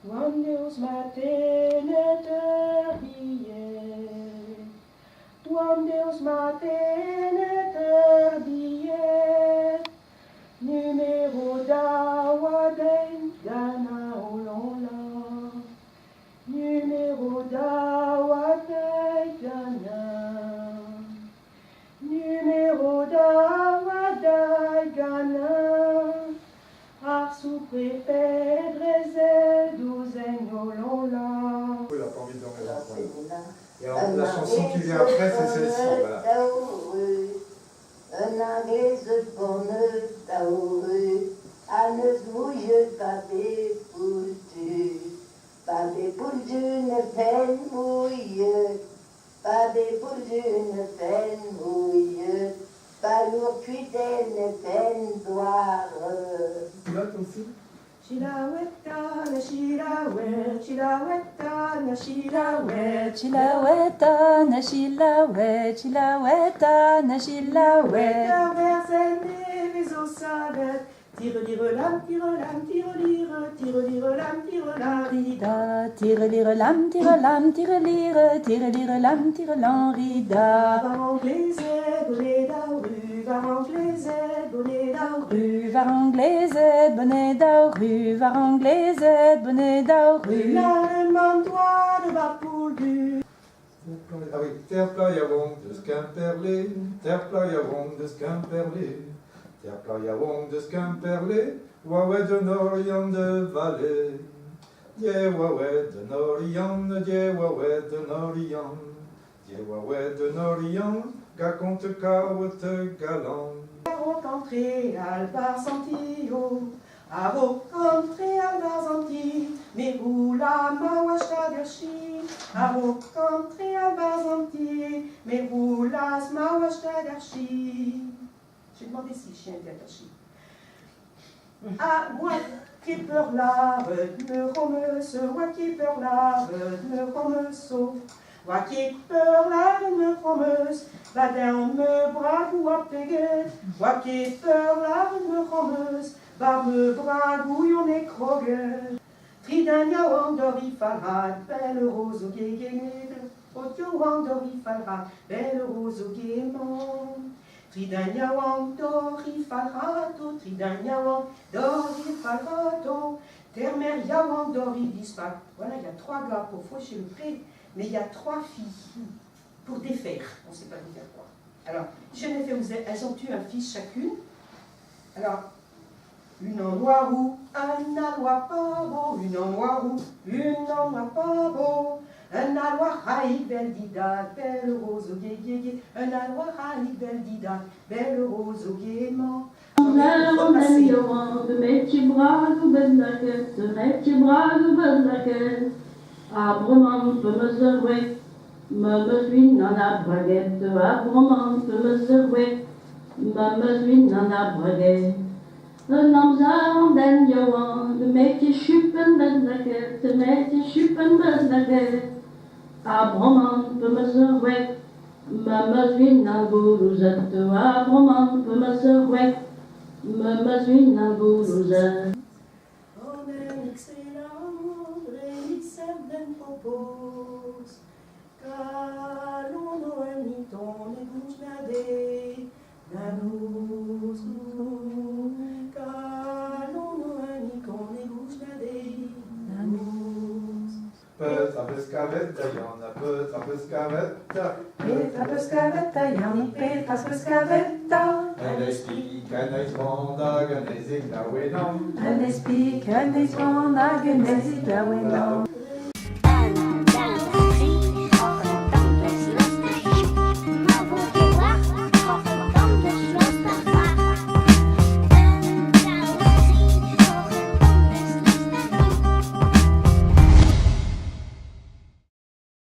Wanneers matinee terbiet, wanneers matinee terbiet, numéro d'Awaden Ghana Olonla, numéro d'Awaden Ghana, numéro d'Awaden Ghana, à sous-préfet Drezel douzaine Olonla. Il n'a pas envie de dormir. Et alors, la chanson qui vient après, c'est celle-ci. Voilà. Un anglais bonne taoureux, à ne mouille pas des pour d'une peine mouille, pas des pour d'une peine mouille, pas lourd cuitaine peine noire. Tu l'as toi aussi? Chilaweta na chilawet, chilaweta na chilawet, Chilaweta na chilawet, chilaweta na chilawet. Versene visosavet, tire-lire-lam, tire-lam, tire-lire, tire-lire-lam, tire-lam, Rida, tire-lire-lam, tire-lam, tire-lire, tire-lire-lam, tire-lam, rida. va anglaise, bonnet d'Auru, va anglaise, bonnet d'Auru. Va anglaise, bonnet d'Auru, va anglaise, bonnet d'Auru. L'allemand doit de Bapuldu. Ah oui, Terplayavong de Skimperlé, Terplayavong de Skimperlé, Terplayavong de Skimperlé, Waoué de Norian de Vallée, Dié Waoué de Norian, Dié Waoué de Norian, Dié Waoué de Norian, Gaconte Carotte Galant. Rencontré Albarzantillo, à rencontrer Albarzantillo, mais où la Mawashta Dershi, à rencontrer Albarzantillo, mais où la Mawashta Dershi. J'ai demandé si chien était attaché. Ah, moi qui peur la me remeuse, moi qui peur la me remeuse, moi qui peur la me remeuse, va dans me bras ou à péguer, moi qui peur la me remeuse, va me bras ou y'en est crogueur. Tridania wandori falrat, belle rose au guéguégué, Otio wandori falrat, belle rose au guémon. Tridania wandori falrato, Tridania wandori falrato, Termer yawandori dispar. Voilà, il y a 3 gars pour faucher le pré, mais il y a 3 filles pour défaire. On ne sait pas dire quoi. Alors, je n'ai fait vous elles ont eu un fils chacune. Alors, une en noir ou un alois pas beau, une en noir ou une en noir pas beau. Un alois raïk belle dida, belle rose au gué, un alois raïk belle dida, belle rose au gaiement. De met je braad op het laket, de met je braad op het laket. Abroman pe me zerwek, me zwin aan la braguette. Abroman pe me zerwek, me zwin aan la braguette. Een amzaam den jouwan, de met je schuppen met laket, de met je schuppen met laket. Abroman pe me zerwek, me zwin aan boeruzette. Abroman pe me zerwek. Me zwin aan boeruzen. On est excellent, réunissez den propos. Calon ni ton égout nadé, nanous, calon ni ton égout nadé, nanous. Petra Pescavetta, Jana Petra Pescavetta, Petra pescavetta, Janni Petra pescavetta. Elle explique un eisbandag, un eisig la wenam. Elle explique, elle explique, elle explique,